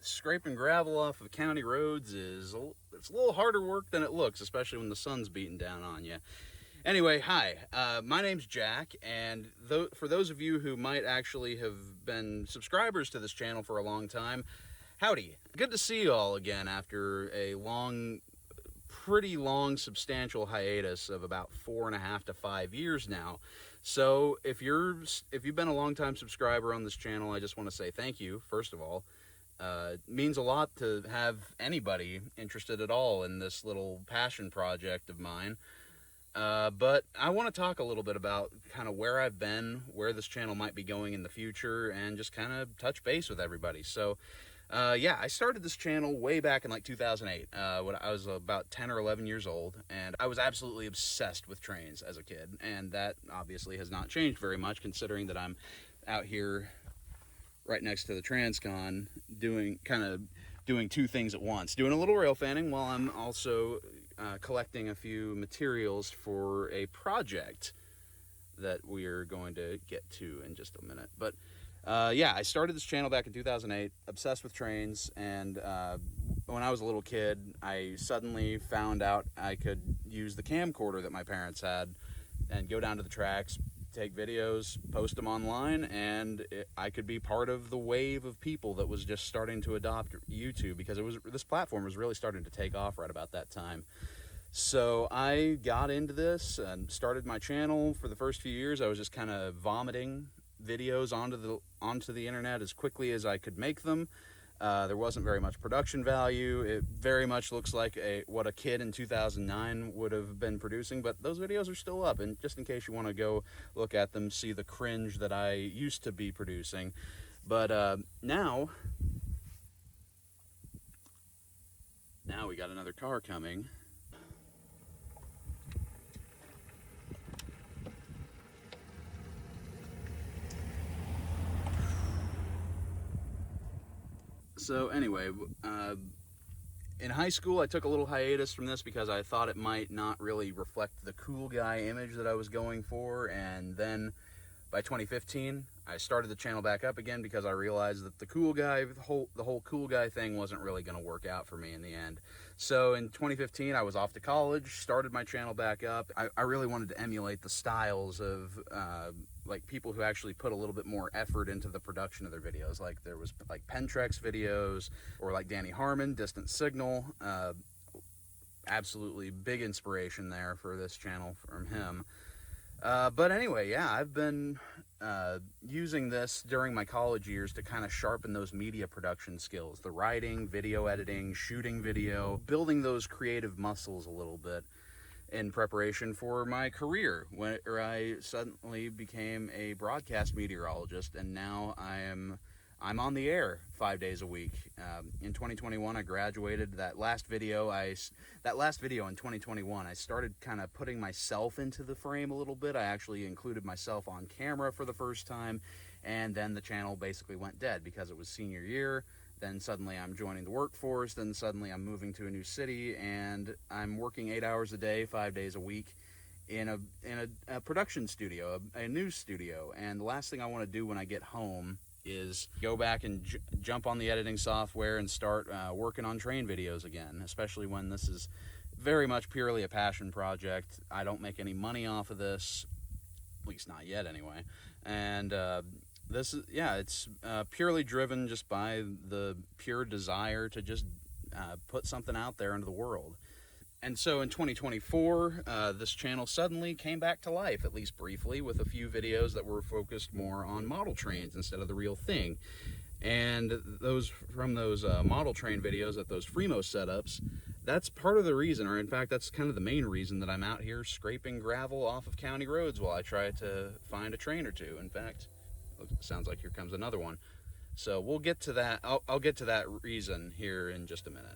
Scraping gravel off of county roads it's a little harder work than it looks, especially when the sun's beating down on you. Anyway, hi, my name's Jack, and for those of you who might actually have been subscribers to this channel for a long time, howdy. Good to see you all again after a pretty long, substantial hiatus of about 4.5 to 5 years now. So if you've been a long-time subscriber on this channel, I just want to say thank you, first of all. It means a lot to have anybody interested at all in this little passion project of mine. But I want to talk a little bit about kind of where I've been, where this channel might be going in the future, and just kind of touch base with everybody. So yeah, I started this channel way back in like 2008 when I was about 10 or 11 years old, and I was absolutely obsessed with trains as a kid, and that obviously has not changed very much considering that I'm out here right next to the Transcon doing two things at once, doing a little rail fanning while I'm also collecting a few materials for a project that we're going to get to in just a minute. But yeah, I started this channel back in 2008, obsessed with trains, and when I was a little kid, I suddenly found out I could use the camcorder that my parents had and go down to the tracks, take videos, post them online, and I could be part of the wave of people that was just starting to adopt YouTube, because this platform was really starting to take off right about that time. So I got into this and started my channel. For the first few years, I was just kind of vomiting videos onto the internet as quickly as I could make them. There wasn't very much production value. It very much looks like what a kid in 2009 would have been producing, but those videos are still up, and just in case you want to go look at them, see the cringe that I used to be producing. But now we got another car coming. So anyway, in high school, I took a little hiatus from this because I thought it might not really reflect the cool guy image that I was going for. And then by 2015, I started the channel back up again because I realized that the whole cool guy thing wasn't really going to work out for me in the end. So in 2015, I was off to college, started my channel back up. I really wanted to emulate the styles of like people who actually put a little bit more effort into the production of their videos. Like there was like Pentrex videos, or like Danny Harmon, Distant Signal. Absolutely big inspiration there for this channel from him. But anyway, yeah, I've been using this during my college years to kind of sharpen those media production skills, the writing, video editing, shooting video, building those creative muscles a little bit in preparation for my career, where I suddenly became a broadcast meteorologist, and now I'm on the air 5 days a week. In 2021, I graduated. That last video in 2021, I started kind of putting myself into the frame a little bit. I actually included myself on camera for the first time, and then the channel basically went dead because it was senior year. Then suddenly I'm joining the workforce. Then suddenly I'm moving to a new city, and I'm working 8 hours a day, 5 days a week in a production studio, a news studio. And the last thing I want to do when I get home is go back and jump on the editing software and start working on train videos again, especially when this is very much purely a passion project. I don't make any money off of this, at least not yet anyway. And it's purely driven just by the pure desire to just put something out there into the world. And so in 2024, this channel suddenly came back to life, at least briefly, with a few videos that were focused more on model trains instead of the real thing. And those model train videos at those Fremo setups, that's part of the reason, or in fact, that's kind of the main reason that I'm out here scraping gravel off of county roads while I try to find a train or two. In fact, it sounds like here comes another one. So we'll get to that. I'll get to that reason here in just a minute.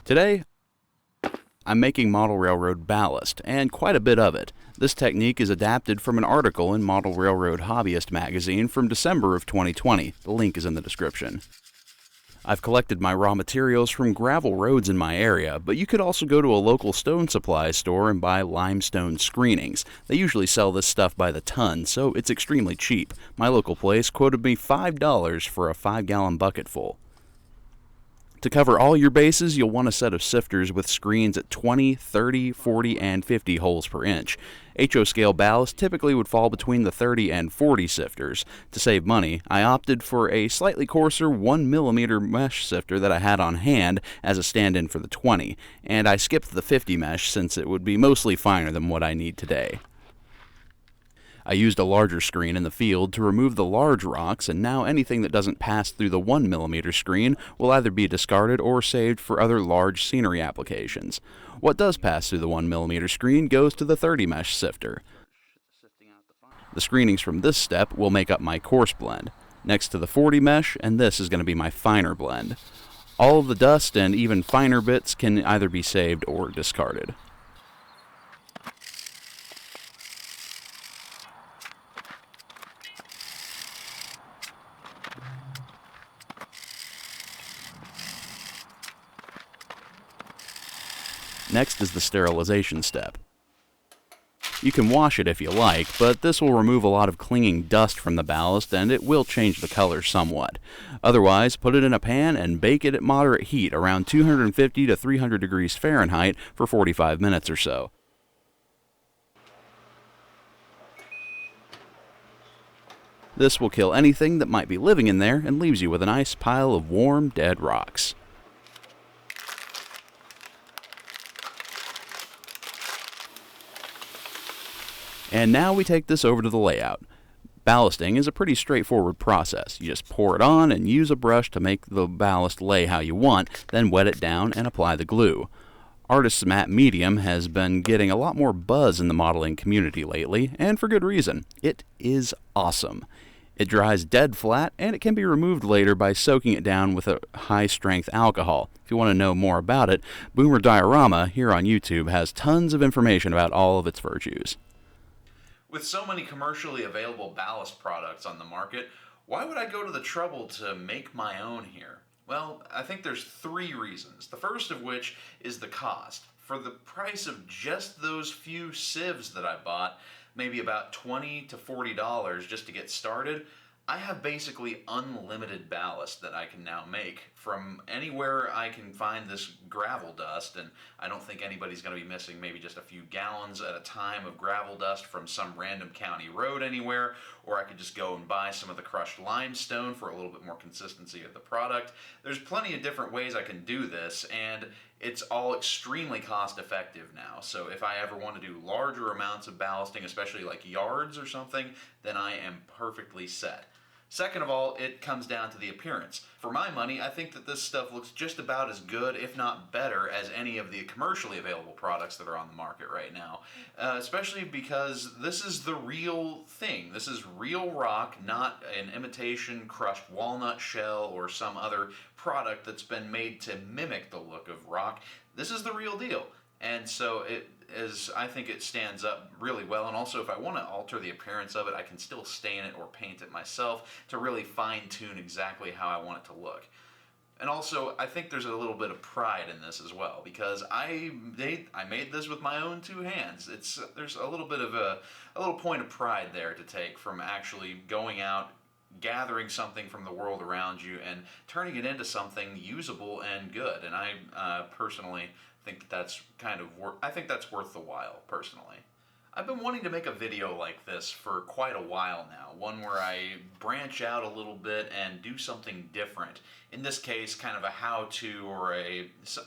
Today, I'm making model railroad ballast, and quite a bit of it. This technique is adapted from an article in Model Railroad Hobbyist magazine from December of 2020. The link is in the description. I've collected my raw materials from gravel roads in my area, but you could also go to a local stone supply store and buy limestone screenings. They usually sell this stuff by the ton, so it's extremely cheap. My local place quoted me $5 for a 5-gallon bucket full. To cover all your bases, you'll want a set of sifters with screens at 20, 30, 40, and 50 holes per inch. HO scale ballast typically would fall between the 30 and 40 sifters. To save money, I opted for a slightly coarser 1mm mesh sifter that I had on hand as a stand-in for the 20, and I skipped the 50 mesh since it would be mostly finer than what I need today. I used a larger screen in the field to remove the large rocks, and now anything that doesn't pass through the 1mm screen will either be discarded or saved for other large scenery applications. What does pass through the 1mm screen goes to the 30 mesh sifter. The screenings from this step will make up my coarse blend, next to the 40 mesh, and this is going to be my finer blend. All of the dust and even finer bits can either be saved or discarded. Next is the sterilization step. You can wash it if you like, but this will remove a lot of clinging dust from the ballast and it will change the color somewhat. Otherwise, put it in a pan and bake it at moderate heat around 250 to 300 degrees Fahrenheit for 45 minutes or so. This will kill anything that might be living in there and leaves you with a nice pile of warm, dead rocks. And now we take this over to the layout. Ballasting is a pretty straightforward process. You just pour it on and use a brush to make the ballast lay how you want, then wet it down and apply the glue. Artist's Matte Medium has been getting a lot more buzz in the modeling community lately, and for good reason. It is awesome. It dries dead flat, and it can be removed later by soaking it down with a high-strength alcohol. If you want to know more about it, Boomer Diorama here on YouTube has tons of information about all of its virtues. With so many commercially available ballast products on the market, why would I go to the trouble to make my own here? Well, I think there's 3 reasons. The first of which is the cost. For the price of just those few sieves that I bought, maybe about $20 to $40 just to get started, I have basically unlimited ballast that I can now make from anywhere I can find this gravel dust, and I don't think anybody's going to be missing maybe just a few gallons at a time of gravel dust from some random county road anywhere, or I could just go and buy some of the crushed limestone for a little bit more consistency of the product. There's plenty of different ways I can do this, and it's all extremely cost effective now. So if I ever want to do larger amounts of ballasting, especially like yards or something, then I am perfectly set. Second of all, it comes down to the appearance. For my money, I think that this stuff looks just about as good, if not better, as any of the commercially available products that are on the market right now. Especially because this is the real thing. This is real rock, not an imitation crushed walnut shell or some other product that's been made to mimic the look of rock. This is the real deal. And so I think it stands up really well, and also if I want to alter the appearance of it, I can still stain it or paint it myself to really fine-tune exactly how I want it to look. And also, I think there's a little bit of pride in this as well, because I made this with my own 2 hands. There's a little bit of a little point of pride there to take from actually going out, gathering something from the world around you and turning it into something usable and good. And I personally think that's worth the while, personally. I've been wanting to make a video like this for quite a while now, one where I branch out a little bit and do something different. In this case, kind of a how-to or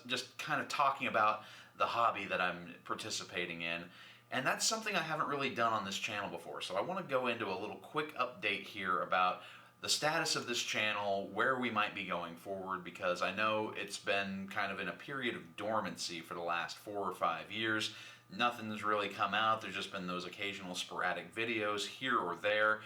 just kind of talking about the hobby that I'm participating in. And that's something I haven't really done on this channel before, so I want to go into a little quick update here about the status of this channel, where we might be going forward, because I know it's been kind of in a period of dormancy for the last 4 or 5 years. Nothing's really come out. There's just been those occasional sporadic videos here or there.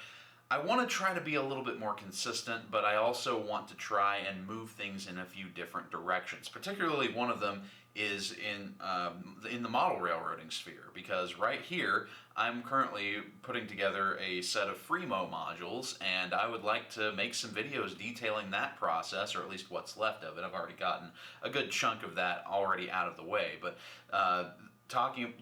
I want to try to be a little bit more consistent, but I also want to try and move things in a few different directions. Particularly, one of them is in the model railroading sphere, because right here I'm currently putting together a set of Fremo modules, and I would like to make some videos detailing that process, or at least what's left of it. I've already gotten a good chunk of that already out of the way, but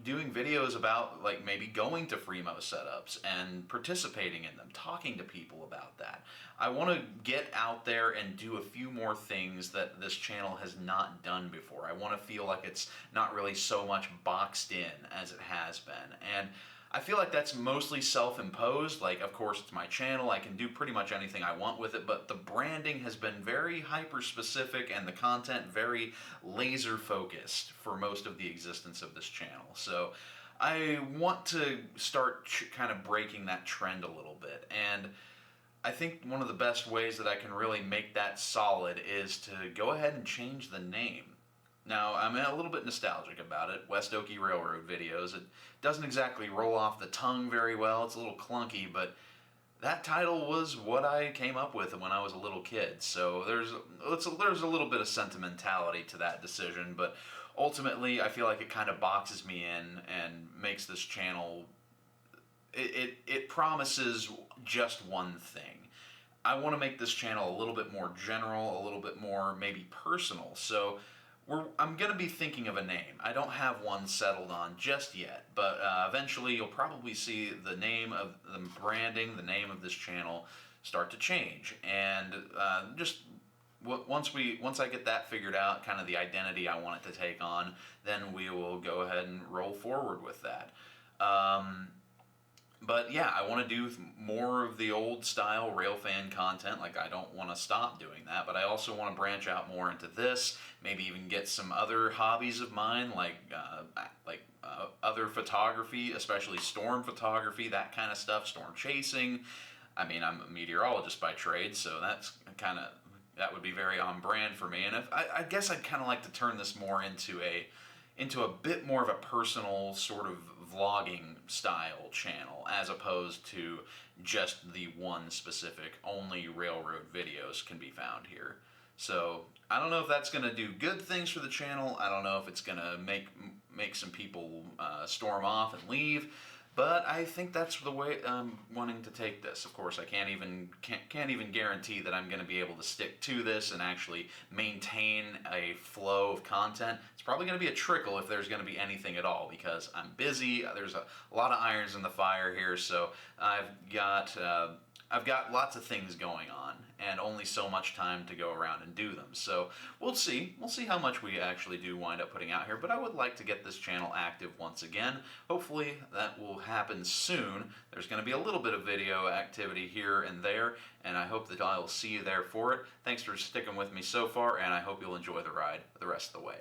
doing videos about, like, maybe going to Fremo setups and participating in them, talking to people about that. I want to get out there and do a few more things that this channel has not done before. I want to feel like it's not really so much boxed in as it has been. And I feel like that's mostly self-imposed. Like, of course, it's my channel. I can do pretty much anything I want with it, but the branding has been very hyper-specific and the content very laser-focused for most of the existence of this channel. So I want to start kind of breaking that trend a little bit. And I think one of the best ways that I can really make that solid is to go ahead and change the name. Now, I'm a little bit nostalgic about it. West Okie Railroad videos. It doesn't exactly roll off the tongue very well. It's a little clunky, but that title was what I came up with when I was a little kid. So there's a little bit of sentimentality to that decision, but ultimately I feel like it kind of boxes me in and makes this channel, it promises just one thing. I want to make this channel a little bit more general, a little bit more maybe personal. So I'm going to be thinking of a name. I don't have one settled on just yet, but eventually you'll probably see the name of the branding, the name of this channel start to change. And once I get that figured out, kind of the identity I want it to take on, then we will go ahead and roll forward with that. But yeah, I want to do more of the old style railfan content. Like, I don't want to stop doing that, but I also want to branch out more into this. Maybe even get some other hobbies of mine, like other photography, especially storm photography, that kind of stuff, storm chasing. I mean, I'm a meteorologist by trade, so that would be very on brand for me. And I guess I'd kind of like to turn this more into a bit more of a personal sort of vlogging style channel, as opposed to just the one specific only railroad videos can be found here. So I don't know if that's going to do good things for the channel. I don't know if it's going to make some people storm off and leave. But I think that's the way I'm wanting to take this. Of course, I can't even guarantee that I'm going to be able to stick to this and actually maintain a flow of content. It's probably going to be a trickle if there's going to be anything at all, because I'm busy. There's a lot of irons in the fire here, so I've got lots of things going on and only so much time to go around and do them. So we'll see how much we actually do wind up putting out here, but I would like to get this channel active once again. Hopefully that will happen soon. There's going to be a little bit of video activity here and there, and I hope that I'll see you there for it. Thanks for sticking with me so far, and I hope you'll enjoy the ride the rest of the way.